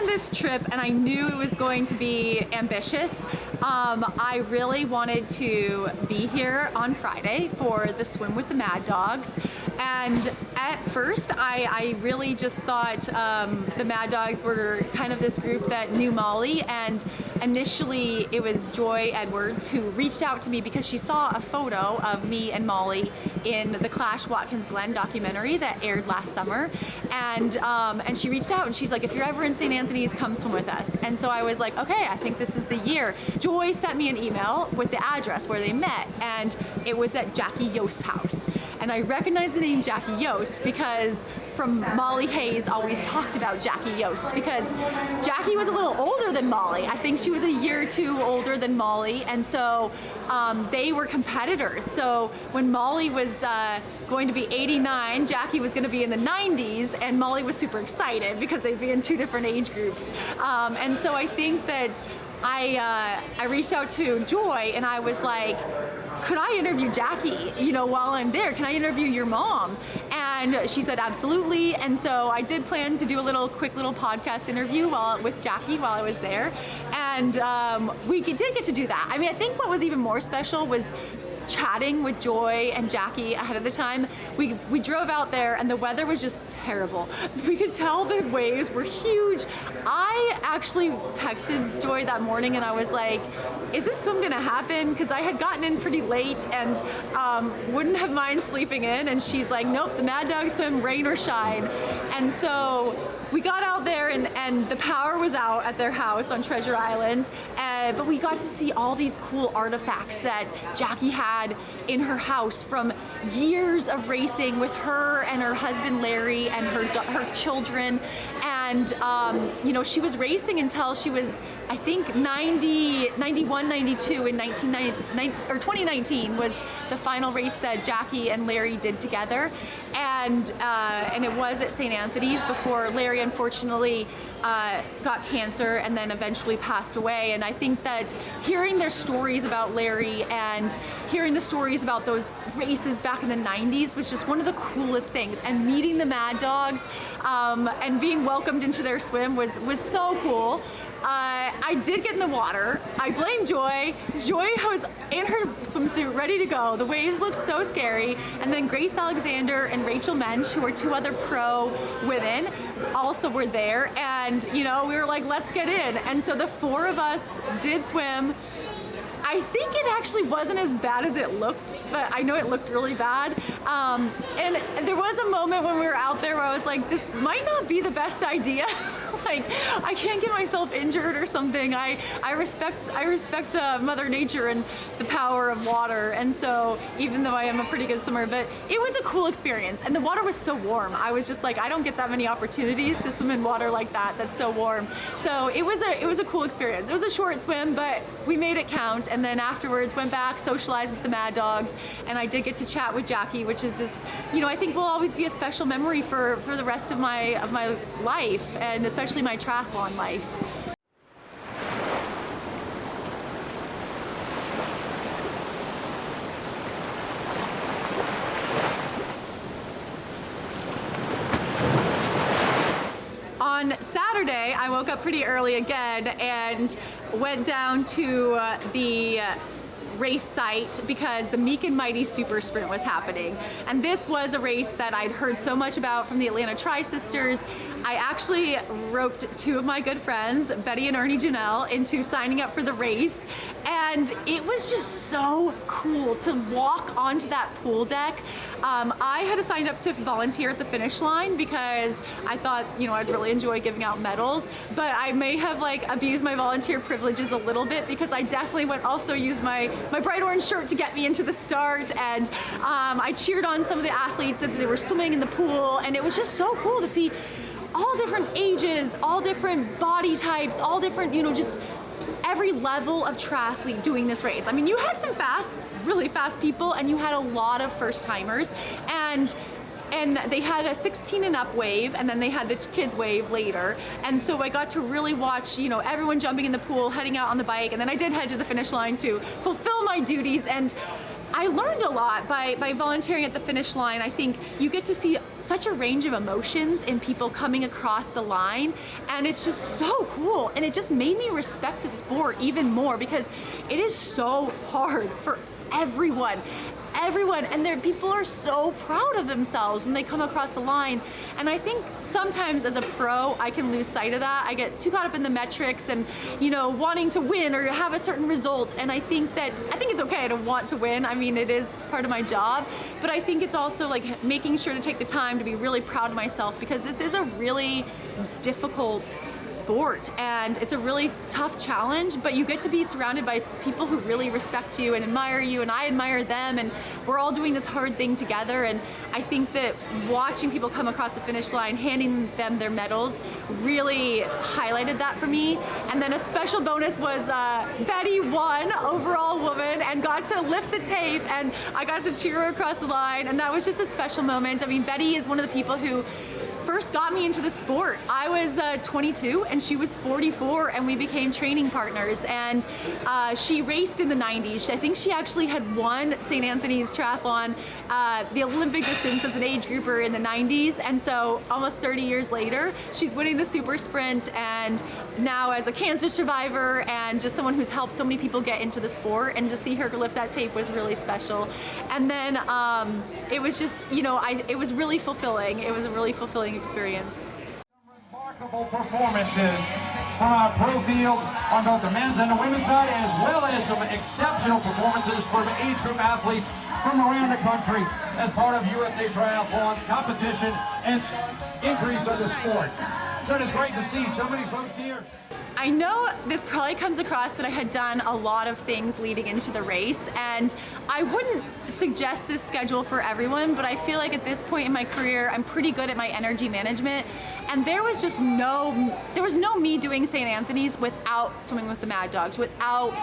this trip and I knew it was going to be ambitious. I really wanted to be here on Friday for the swim with the Mad Dogs. And at first, I really just thought the Mad Dogs were kind of this group that knew Molly, and initially it was Joy Edwards who reached out to me because she saw a photo of me and Molly in the Clash Watkins Glen documentary that aired last summer, and she reached out and she's like, if you're ever in St. Anthony's, come swim with us. And so I was like, okay, I think this is the year. Joy sent me an email with the address where they met, and it was at Jackie Yost's house. And I recognized the name Jackie Yost because from Molly Hayes always talked about Jackie Yost, because Jackie was a little older than Molly. I think she was a year or two older than Molly, and so they were competitors. So when Molly was going to be 89, Jackie was going to be in the 90s, and Molly was super excited because they'd be in two different age groups. And so I think that I reached out to Joy and I was like, could I interview Jackie, while I'm there? Can I interview your mom? And she said, absolutely. And so I did plan to do a quick little podcast interview with Jackie while I was there. And we did get to do that. I mean, I think what was even more special was chatting with Joy and Jackie ahead of the time. We drove out there and the weather was just terrible. We could tell the waves were huge. I actually texted Joy that morning and I was like, is this swim gonna happen? Because I had gotten in pretty late and wouldn't have mind sleeping in, and she's like, nope, the Mad Dog swim, rain or shine. And so we got out there and the power was out at their house on Treasure Island, but we got to see all these cool artifacts that Jackie had in her house from years of racing with her and her husband Larry and her children. And she was racing until she was, I think, 91, 92 in 2019 was the final race that Jackie and Larry did together. And it was at St. Anthony's before Larry unfortunately got cancer and then eventually passed away. And I think that hearing their stories about Larry and hearing the stories about those races back in the 90s was just one of the coolest things. And meeting the Mad Dogs and being welcomed into their swim was so cool. I did get in the water. I blame Joy. Joy was in her swimsuit, ready to go. The waves looked so scary. And then Grace Alexander and Rachel Mensch, who are two other pro women, also were there. And, we were like, let's get in. And so the four of us did swim. I think it actually wasn't as bad as it looked, but I know it looked really bad. And there was a moment when we were out there where I was like, this might not be the best idea. Like, I can't get myself injured or something. I respect Mother Nature and the power of water. And so even though I am a pretty good swimmer, but it was a cool experience. And the water was so warm. I was just like, I don't get that many opportunities to swim in water like that that's so warm. So it was a cool experience. It was a short swim, but we made it count. And then afterwards went back, socialized with the Mad Dogs, and I did get to chat with Jackie, which is just, I think will always be a special memory for the rest of my life, and especially my triathlon life. On Saturday, I woke up pretty early again and went down to the race site because the Meek and Mighty Super Sprint was happening. And this was a race that I'd heard so much about from the Atlanta Tri-Sisters. I actually roped two of my good friends, Betty and Ernie Janelle, into signing up for the race. And it was just so cool to walk onto that pool deck. I had signed up to volunteer at the finish line because I thought, I'd really enjoy giving out medals, but I may have abused my volunteer privileges a little bit because I definitely used my bright orange shirt to get me into the start, and I cheered on some of the athletes as they were swimming in the pool, and it was just so cool to see all different ages, all different body types, all different, just every level of triathlete doing this race. I mean, you had some really fast people, and you had a lot of first timers, and they had a 16 and up wave, and then they had the kids wave later. And so I got to really watch, everyone jumping in the pool, heading out on the bike, and then I did head to the finish line to fulfill my duties. And I learned a lot by volunteering at the finish line. I think you get to see such a range of emotions in people coming across the line, and it's just so cool. And it just made me respect the sport even more because it is so hard for everyone, and people are so proud of themselves when they come across the line. And I think sometimes as a pro, I can lose sight of that. I get too caught up in the metrics and, wanting to win or have a certain result. And I think it's okay to want to win. I mean, it is part of my job, but I think it's also like making sure to take the time to be really proud of myself, because this is a really difficult sport and it's a really tough challenge, but you get to be surrounded by people who really respect you and admire you, and I admire them, and we're all doing this hard thing together. And I think that watching people come across the finish line, handing them their medals, really highlighted that for me. And then a special bonus was Betty won overall woman and got to lift the tape, and I got to cheer her across the line, and that was just a special moment. I mean, Betty is one of the people who first got me into the sport. I was 22 and she was 44, and we became training partners. And she raced in the 90s. I think she actually had won St. Anthony's Triathlon, the Olympic distance as an age grouper in the 90s. And so almost 30 years later, she's winning the super sprint, and now as a cancer survivor and just someone who's helped so many people get into the sport, and to see her lift that tape was really special. And then it was just, it was really fulfilling. It was a really fulfilling experience. Remarkable performances from our pro field on both the men's and the women's side, as well as some exceptional performances from age group athletes from around the country as part of USA Triathlon's competition and increase of the sport. So it is great to see so many folks here. I know this probably comes across that I had done a lot of things leading into the race, and I wouldn't suggest this schedule for everyone, but I feel like at this point in my career, I'm pretty good at my energy management, and there was no me doing St. Anthony's without swimming with the Mad Dogs, without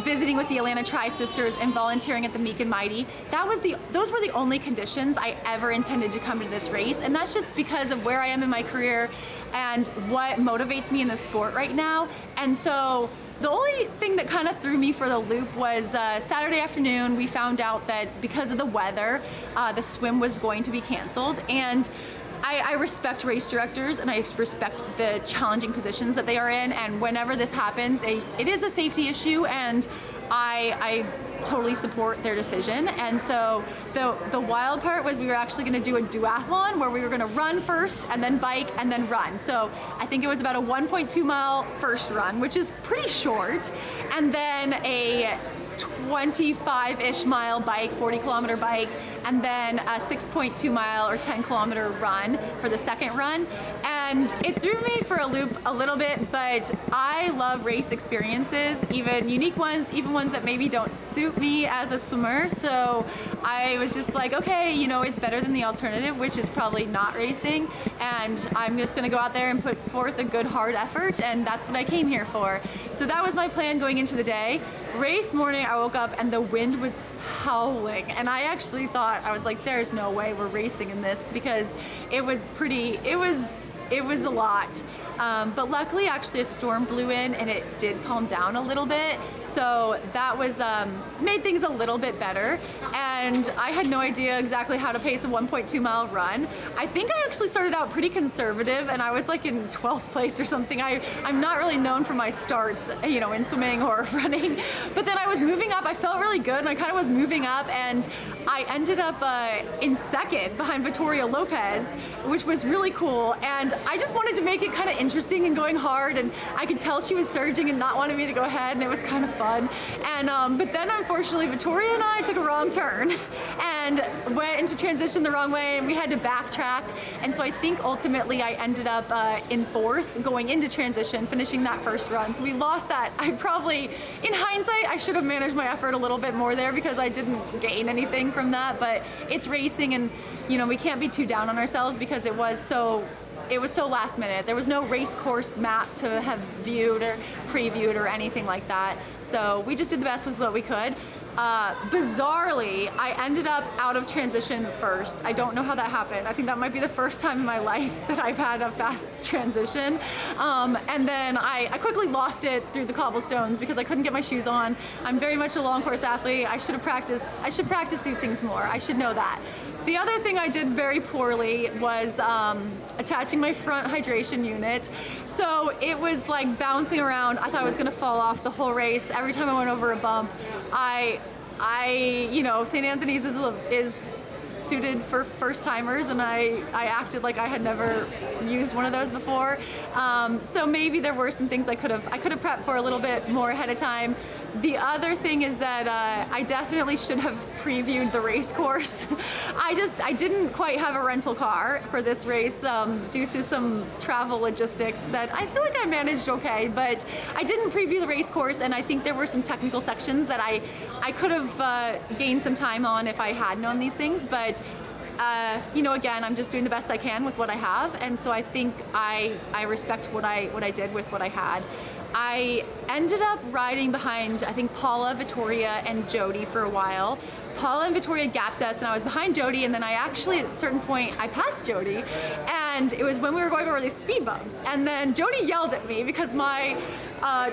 visiting with the Atlanta Tri-Sisters and volunteering at the Meek and Mighty. Those were the only conditions I ever intended to come to this race, and that's just because of where I am in my career and what motivates me in the sport right now. And so the only thing that kind of threw me for the loop was Saturday afternoon, we found out that because of the weather, the swim was going to be canceled. And I respect race directors and I respect the challenging positions that they are in, and whenever this happens, it is a safety issue, and I totally support their decision. And so the wild part was we were actually going to do a duathlon where we were going to run first and then bike and then run. So I think it was about a 1.2 mile first run, which is pretty short, and then a 25-ish mile bike, 40-kilometer bike, and then a 6.2 mile or 10-kilometer run for the second run. And it threw me for a loop a little bit, but I love race experiences, even unique ones, even ones that maybe don't suit me as a swimmer. So I was just like, okay, it's better than the alternative, which is probably not racing, and I'm just gonna go out there and put forth a good hard effort, and that's what I came here for. So that was my plan going into the day. Race morning, I woke up and the wind was howling, and I actually thought, I was like, there's no way we're racing in this, because it was a lot. But luckily, actually, a storm blew in and it did calm down a little bit. So that was made things a little bit better. And I had no idea exactly how to pace a 1.2 mile run. I think I actually started out pretty conservative, and I was like in 12th place or something. I'm not really known for my starts, in swimming or running. But then I was moving up. I felt really good, and I kind of was moving up, and I ended up in second behind Vittoria Lopez, which was really cool. And I just wanted to make it kind of interesting and going hard, and I could tell she was surging and not wanting me to go ahead, and it was kind of fun. And but then unfortunately Vittoria and I took a wrong turn and went into transition the wrong way, and we had to backtrack. And so I think ultimately I ended up in fourth going into transition, finishing that first run. So we lost that. I probably, in hindsight, I should have managed my effort a little bit more there, because I didn't gain anything from that. But it's racing, and we can't be too down on ourselves, because it was so it was so last minute. There was no race course map to have viewed or previewed or anything like that. So we just did the best with what we could. Bizarrely, I ended up out of transition first. I don't know how that happened. I think that might be the first time in my life that I've had a fast transition. And then I quickly lost it through the cobblestones because I couldn't get my shoes on. I'm very much a long course athlete. I should practice these things more. I should know that. The other thing I did very poorly was attaching my front hydration unit. So it was like bouncing around. I thought I was gonna fall off the whole race. Every time I went over a bump, you know, St. Anthony's is suited for first timers, and I acted like I had never used one of those before. So maybe there were some things I could have prepped for a little bit more ahead of time. The other thing is that I definitely should have previewed the race course. I didn't quite have a rental car for this race due to some travel logistics that I feel like I managed okay, but I didn't preview the race course, and I think there were some technical sections that I could have gained some time on if I had known these things, but you know, again, I'm just doing the best I can with what I have, and so I think I respect what I did with what I had. I ended up riding behind, I think, Paula, Vittoria, and Jody for a while. Paula and Vittoria gapped us, and I was behind Jody, and then I actually, at a certain point, I passed Jody, and it was when we were going over these speed bumps, and then Jody yelled at me because my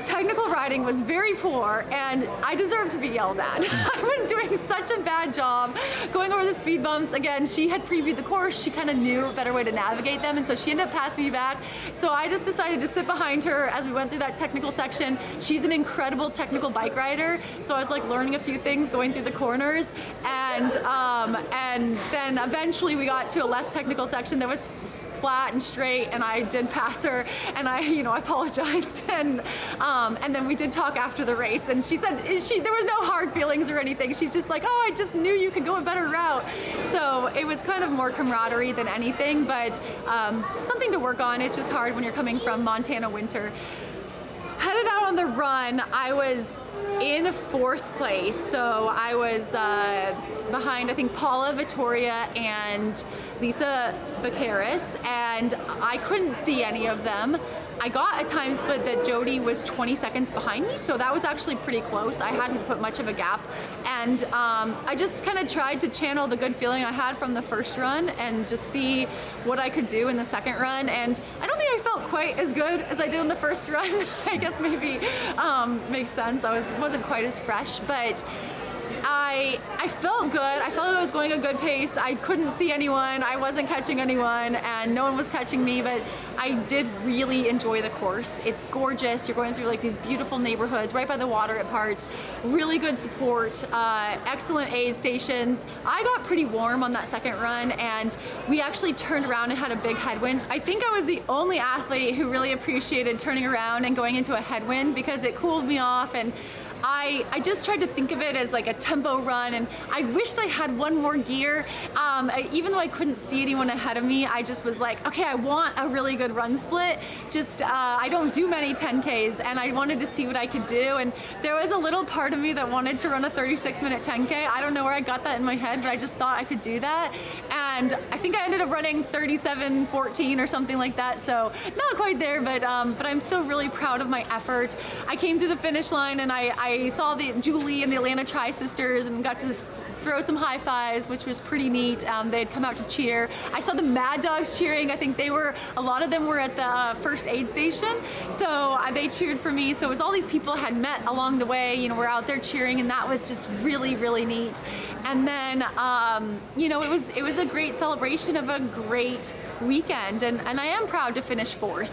technical riding was very poor, and I deserved to be yelled at. I was doing such a bad job going over the speed bumps. Again, she had previewed the course, she kind of knew a better way to navigate them, and so she ended up passing me back. So I just decided to sit behind her as we went through that technical section. She's an incredible technical bike rider, so I was like learning a few things going through the corners, and then eventually we got to a less technical section that was flat and straight, and I did pass her, and I apologized, and then we did talk after the race, and she said there was no hard feelings or anything. She's just like, oh, I just knew you could go a better route. So it was kind of more camaraderie than anything, but something to work on. It's just hard when you're coming from Montana winter. Headed out on the run, I was in 4th place, so I was behind, I think, Paula, Vittoria, and Lisa Bacaris, and I couldn't see any of them. I got at times, but that Jody was 20 seconds behind me, so that was actually pretty close. I hadn't put much of a gap, and I just kind of tried to channel the good feeling I had from the first run and just see what I could do in the second run, and I don't think I felt quite as good as I did in the first run. I guess maybe makes sense. I wasn't quite as fresh, but I felt good. I felt like I was going a good pace. I couldn't see anyone. I wasn't catching anyone, and no one was catching me, but I did really enjoy the course. It's gorgeous. You're going through like these beautiful neighborhoods right by the water at parts. Really good support, excellent aid stations. I got pretty warm on that second run, and we actually turned around and had a big headwind. I think I was the only athlete who really appreciated turning around and going into a headwind because it cooled me off, and I just tried to think of it as like a tempo run, and I wished I had one more gear. Even though I couldn't see anyone ahead of me, I just was like, okay, I want a really good run split. I don't do many 10Ks, and I wanted to see what I could do, and there was a little part of me that wanted to run a 36-minute 10K. I don't know where I got that in my head, but I just thought I could do that, and I think I ended up running 37:14 or something like that, so not quite there, but I'm still really proud of my effort. I came through the finish line, and I saw Julie and the Atlanta Tri-Sisters and got to throw some high fives, which was pretty neat. They had come out to cheer. I saw the Mad Dogs cheering. I think a lot of them were at the first aid station, so they cheered for me. So it was all these people I had met along the way, were out there cheering, and that was just really, really neat. And then, it was a great celebration of a great weekend, and I am proud to finish 4th.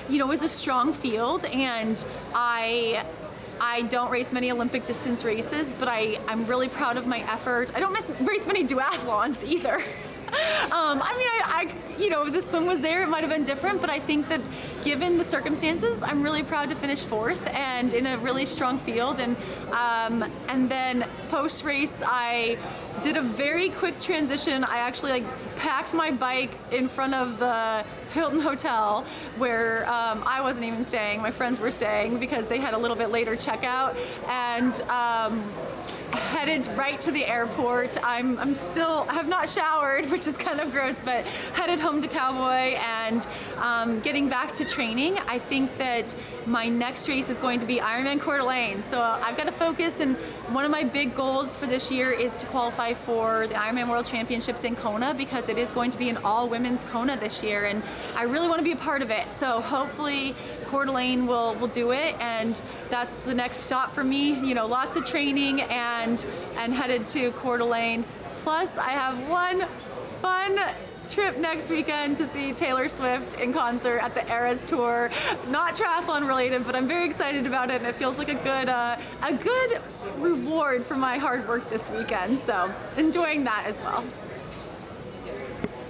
It was a strong field, and I don't race many Olympic distance races, but I'm really proud of my effort. I don't race many duathlons either. The swim was there, it might have been different, but I think that given the circumstances, I'm really proud to finish 4th and in a really strong field. And then post-race, I did a very quick transition. I actually packed my bike in front of the Hilton Hotel where I wasn't even staying. My friends were staying because they had a little bit later checkout, and headed right to the airport. I have not showered, which which is kind of gross, but headed home to Cowboy and getting back to training. I think that my next race is going to be Ironman Coeur d'Alene. So I've got to focus, and one of my big goals for this year is to qualify for the Ironman World Championships in Kona, because it is going to be an all-women's Kona this year, and I really want to be a part of it. So hopefully Coeur d'Alene will do it, and that's the next stop for me. You know, lots of training and headed to Coeur d'Alene. Plus, I have one fun trip next weekend to see Taylor Swift in concert at the Eras Tour. Not triathlon related, but I'm very excited about it, and it feels like a good reward for my hard work this weekend. So enjoying that as well.